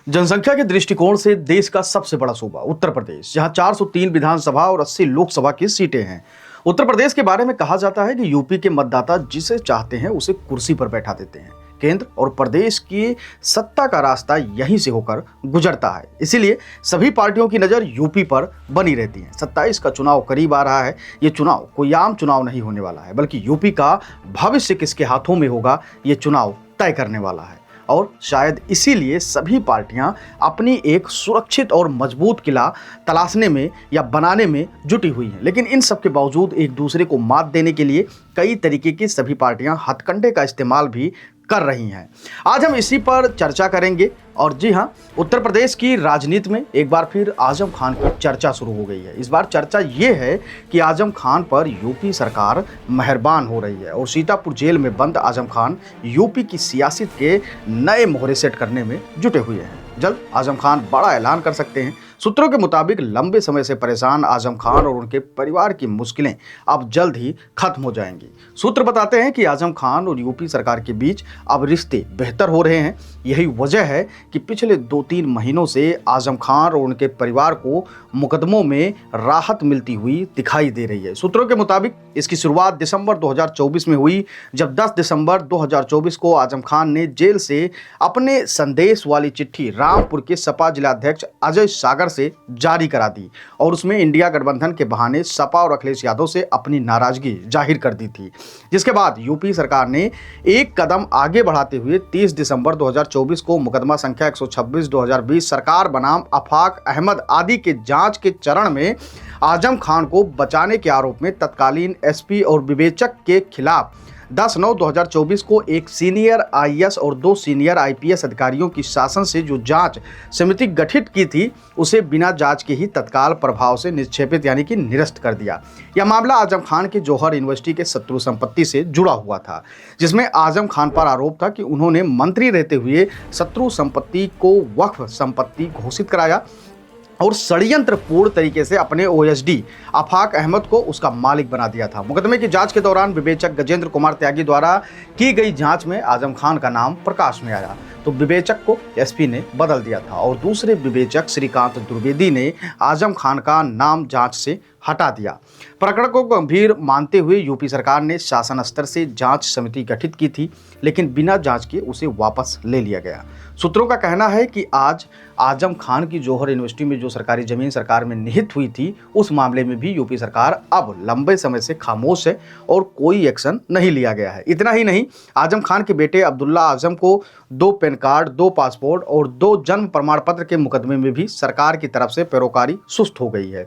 जनसंख्या के दृष्टिकोण से देश का सबसे बड़ा सूबा उत्तर प्रदेश, जहां 403 विधानसभा और 80 लोकसभा की सीटें हैं। उत्तर प्रदेश के बारे में कहा जाता है कि यूपी के मतदाता जिसे चाहते हैं उसे कुर्सी पर बैठा देते हैं। केंद्र और प्रदेश की सत्ता का रास्ता यहीं से होकर गुजरता है, इसीलिए सभी पार्टियों की नज़र यूपी पर बनी रहती है। 27 का चुनाव करीब आ रहा है। ये चुनाव कोई आम चुनाव नहीं होने वाला है, बल्कि यूपी का भविष्य किसके हाथों में होगा ये चुनाव तय करने वाला है। और शायद इसीलिए सभी पार्टियां अपनी एक सुरक्षित और मजबूत किला तलाशने में या बनाने में जुटी हुई हैं। लेकिन इन सब के बावजूद एक दूसरे को मात देने के लिए कई तरीके की सभी पार्टियां हथकंडे का इस्तेमाल भी कर रही हैं। आज हम इसी पर चर्चा करेंगे। और जी हाँ, उत्तर प्रदेश की राजनीति में एक बार फिर आजम खान की चर्चा शुरू हो गई है। इस बार चर्चा ये है कि आजम खान पर यूपी सरकार मेहरबान हो रही है और सीतापुर जेल में बंद आजम खान यूपी की सियासत के नए मोहरे सेट करने में जुटे हुए हैं। जल्द आजम खान बड़ा ऐलान कर सकते हैं। सूत्रों के मुताबिक लंबे समय से परेशान आजम खान और उनके परिवार की मुश्किलें अब जल्द ही खत्म हो जाएंगी। सूत्र बताते हैं कि आजम खान और यूपी सरकार के बीच अब रिश्ते बेहतर हो रहे हैं। यही वजह है कि पिछले 2-3 महीनों से आजम खान और उनके परिवार को मुकदमों में राहत मिलती हुई दिखाई दे रही है। सूत्रों के मुताबिक इसकी शुरुआत दिसंबर 2024 में हुई, जब 10 दिसंबर 2024 को आजम खान ने जेल से अपने संदेश वाली चिट्ठी रामपुर के सपा जिलाध्यक्ष अजय सागर से जारी करा दी और उसमें इंडिया गठबंधन के बहाने सपा और अखिलेश यादव से अपनी नाराजगी जाहिर कर दी थी। जिसके बाद यूपी सरकार ने एक कदम आगे बढ़ाते हुए 30 दिसंबर 2024 को मुकदमा संख्या 126/2020 सरकार बनाम आफाक अहमद आदि के जांच के चरण में आजम खान को बचाने के आरोप में तत्कालीन एसपी और विवेचक के खिलाफ 10/9/2024 को एक सीनियर आईएएस और 2 सीनियर आईपीएस अधिकारियों की शासन से जो जांच समिति गठित की थी उसे बिना जांच के ही तत्काल प्रभाव से निक्षेपित यानी कि निरस्त कर दिया। यह मामला आजम खान के जौहर यूनिवर्सिटी के शत्रु संपत्ति से जुड़ा हुआ था, जिसमें आजम खान पर आरोप था कि उन्होंने मंत्री रहते हुए शत्रु संपत्ति को वक्फ संपत्ति घोषित कराया और षड्यंत्रपूर्ण तरीके से अपने ओएसडी आफाक अहमद को उसका मालिक बना दिया था। मुकदमे की जांच के दौरान विवेचक गजेंद्र कुमार त्यागी द्वारा की गई जांच में आजम खान का नाम प्रकाश में आया, तो विवेचक को एसपी ने बदल दिया था और दूसरे विवेचक श्रीकांत द्विवेदी ने आजम खान का नाम जांच से हटा दिया। प्रकरण को गंभीर मानते हुए यूपी सरकार ने शासन स्तर से जांच समिति गठित की थी, लेकिन बिना जांच के उसे वापस ले लिया गया। सूत्रों का कहना है कि आज आजम खान की जौहर यूनिवर्सिटी में जो सरकारी जमीन सरकार में निहित हुई थी, उस मामले में भी यूपी सरकार अब लंबे समय से खामोश है और कोई एक्शन नहीं लिया गया है। इतना ही नहीं, आजम खान के बेटे अब्दुल्ला आजम को 2 पैन कार्ड, 2 पासपोर्ट और 2 जन्म प्रमाण पत्र के मुकदमे में भी सरकार की तरफ से पैरोकारी सुस्त हो गई है।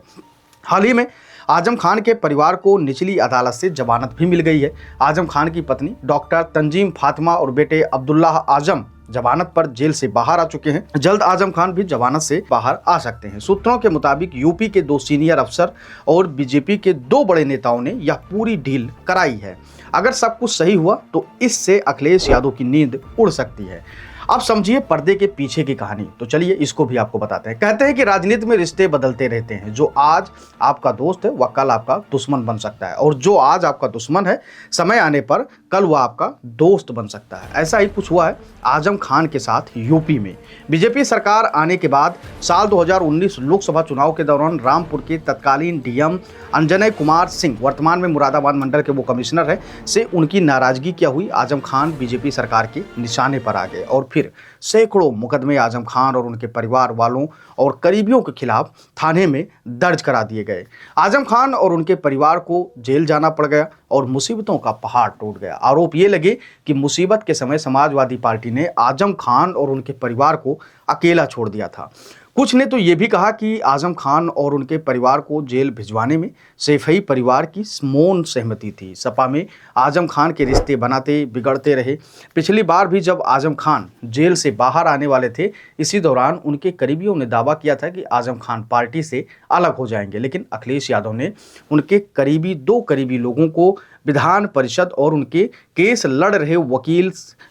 हाल ही में आजम खान के परिवार को निचली अदालत से जमानत भी मिल गई है। आजम खान की पत्नी डॉक्टर तंजीम फातिमा और बेटे अब्दुल्ला आजम जमानत पर जेल से बाहर आ चुके हैं। जल्द आजम खान भी जमानत से बाहर आ सकते हैं। सूत्रों के मुताबिक यूपी के 2 सीनियर अफसर और बीजेपी के 2 बड़े नेताओं ने यह पूरी डील कराई है। अगर सब कुछ सही हुआ तो इससे अखिलेश यादव की नींद उड़ सकती है। अब समझिए पर्दे के पीछे की कहानी, तो चलिए इसको भी आपको बताते हैं। कहते हैं कि राजनीति में रिश्ते बदलते रहते हैं। जो आज आपका दोस्त है वह कल आपका दुश्मन बन सकता है, और जो आज आपका दुश्मन है समय आने पर कल वह आपका दोस्त बन सकता है। ऐसा ही कुछ हुआ है आजम खान के साथ यूपी में। बीजेपी सरकार आने के बाद साल 2019 लोकसभा चुनाव के दौरान रामपुर के तत्कालीन डीएम अंजनय कुमार सिंह, वर्तमान में मुरादाबाद मंडल के वो कमिश्नर है, से उनकी नाराजगी क्या हुई, आजम खान बीजेपी सरकार के निशाने पर आ गए और फिर सैकड़ों मुकदमे आजम खान और उनके परिवार वालों और करीबियों के खिलाफ थाने में दर्ज करा दिए गए। आजम खान और उनके परिवार को जेल जाना पड़ गया और मुसीबतों का पहाड़ टूट गया। आरोप ये लगे कि मुसीबत के समय समाजवादी पार्टी ने आजम खान और उनके परिवार को अकेला छोड़ दिया था। कुछ ने तो ये भी कहा कि आजम खान और उनके परिवार को जेल भिजवाने में सैफई परिवार की मौन सहमति थी। सपा में आजम खान के रिश्ते बनाते बिगड़ते रहे। पिछली बार भी जब आजम खान जेल से बाहर आने वाले थे, इसी दौरान उनके करीबियों ने दावा किया था कि आजम खान पार्टी से अलग हो जाएंगे, लेकिन अखिलेश यादव ने उनके करीबी 2 करीबी लोगों को विधान परिषद और उनके केस लड़ रहे वकील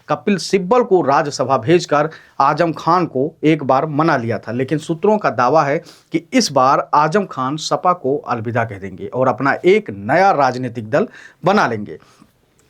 कपिल सिब्बल को राज्यसभा भेजकर आजम खान को एक बार मना लिया था। लेकिन सूत्रों का दावा है कि इस बार आजम खान सपा को अलविदा कह देंगे और अपना एक नया राजनीतिक दल बना लेंगे।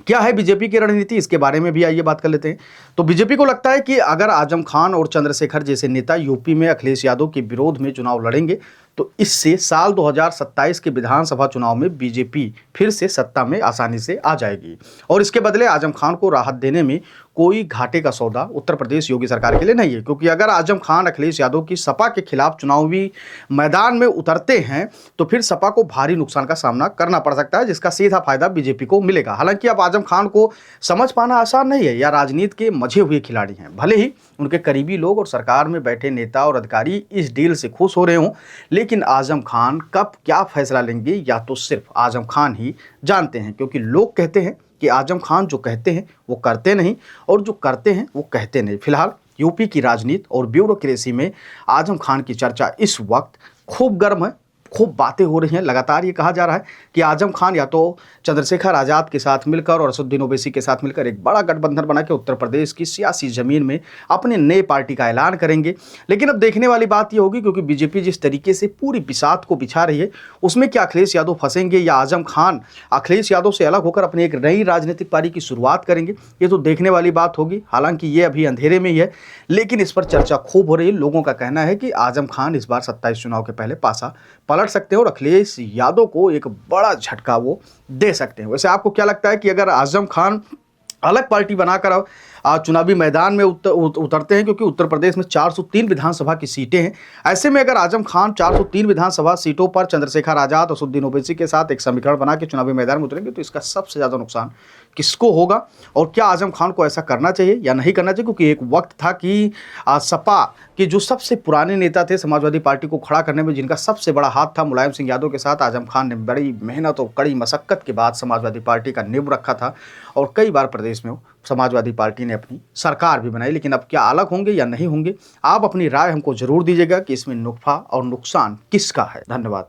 क्या है बीजेपी की रणनीति, इसके बारे में भी आइए बात कर लेते हैं। तो बीजेपी को लगता है कि अगर आजम खान और चंद्रशेखर जैसे नेता यूपी में अखिलेश यादव के विरोध में चुनाव लड़ेंगे तो इससे साल 2027 के विधानसभा चुनाव में बीजेपी फिर से सत्ता में आसानी से आ जाएगी और इसके बदले आजम खान को राहत देने में कोई घाटे का सौदा उत्तर प्रदेश योगी सरकार के लिए नहीं है, क्योंकि अगर आजम खान अखिलेश यादव की सपा के खिलाफ चुनावी मैदान में उतरते हैं तो फिर सपा को भारी नुकसान का सामना करना पड़ सकता है, जिसका सीधा फायदा बीजेपी को मिलेगा। हालांकि अब आजम खान को समझ पाना आसान नहीं है, या राजनीति के मजे हुए खिलाड़ी हैं। भले ही उनके करीबी लोग और सरकार में बैठे नेता और अधिकारी इस डील से खुश हो रहे हों, लेकिन आजम खान कब क्या फैसला लेंगे या तो सिर्फ आजम खान ही जानते हैं, क्योंकि लोग कहते हैं कि आजम खान जो कहते हैं वो करते नहीं और जो करते हैं वो कहते नहीं। फिलहाल यूपी की राजनीति और ब्यूरोक्रेसी में आजम खान की चर्चा इस वक्त खूब गर्म है, खूब बातें हो रही हैं। लगातार ये कहा जा रहा है कि आजम खान या तो चंद्रशेखर आज़ाद के साथ मिलकर और असदुद्दीन ओवैसी के साथ मिलकर एक बड़ा गठबंधन बना के उत्तर प्रदेश की सियासी जमीन में अपने नए पार्टी का ऐलान करेंगे। लेकिन अब देखने वाली बात ये होगी, क्योंकि बीजेपी जिस तरीके से पूरी बिसात को बिछा रही है उसमें क्या अखिलेश यादव फंसेंगे या आजम खान अखिलेश यादव से अलग होकर अपनी एक नई राजनीतिक पारी की शुरुआत करेंगे, ये तो देखने वाली बात होगी। हालांकि ये अभी अंधेरे में ही है, लेकिन इस पर चर्चा खूब हो रही है। लोगों का कहना है कि आजम खान इस बार 27 चुनाव के पहले पासा पलट सकते हैं और अखिलेश यादव को एक बड़ा झटका वो दे सकते हैं। वैसे आपको क्या लगता है कि अगर आजम खान अलग पार्टी बनाकर चुनावी मैदान में उतरते हैं, क्योंकि उत्तर प्रदेश में 403 विधानसभा की सीटें हैं, ऐसे में अगर आजम खान 403 विधानसभा सीटों पर चंद्रशेखर आज़ाद और असदुद्दीन ओवैसी के साथ एक समीकरण बना के चुनावी मैदान में उतरेंगे तो इसका सबसे ज़्यादा नुकसान किसको होगा और क्या आजम खान को ऐसा करना चाहिए या नहीं करना चाहिए? क्योंकि एक वक्त था कि सपा के जो सबसे पुराने नेता थे समाजवादी पार्टी को खड़ा करने में, जिनका सबसे बड़ा हाथ था मुलायम सिंह यादव के साथ, आजम खान ने बड़ी मेहनत और कड़ी मशक्कत के बाद समाजवादी पार्टी का नींव रखा था और कई बार प्रदेश में समाजवादी पार्टी ने अपनी सरकार भी बनाई। लेकिन अब क्या अलग होंगे या नहीं होंगे? आप अपनी राय हमको जरूर दीजिएगा कि इसमें नुकफा और नुकसान किसका है। धन्यवाद।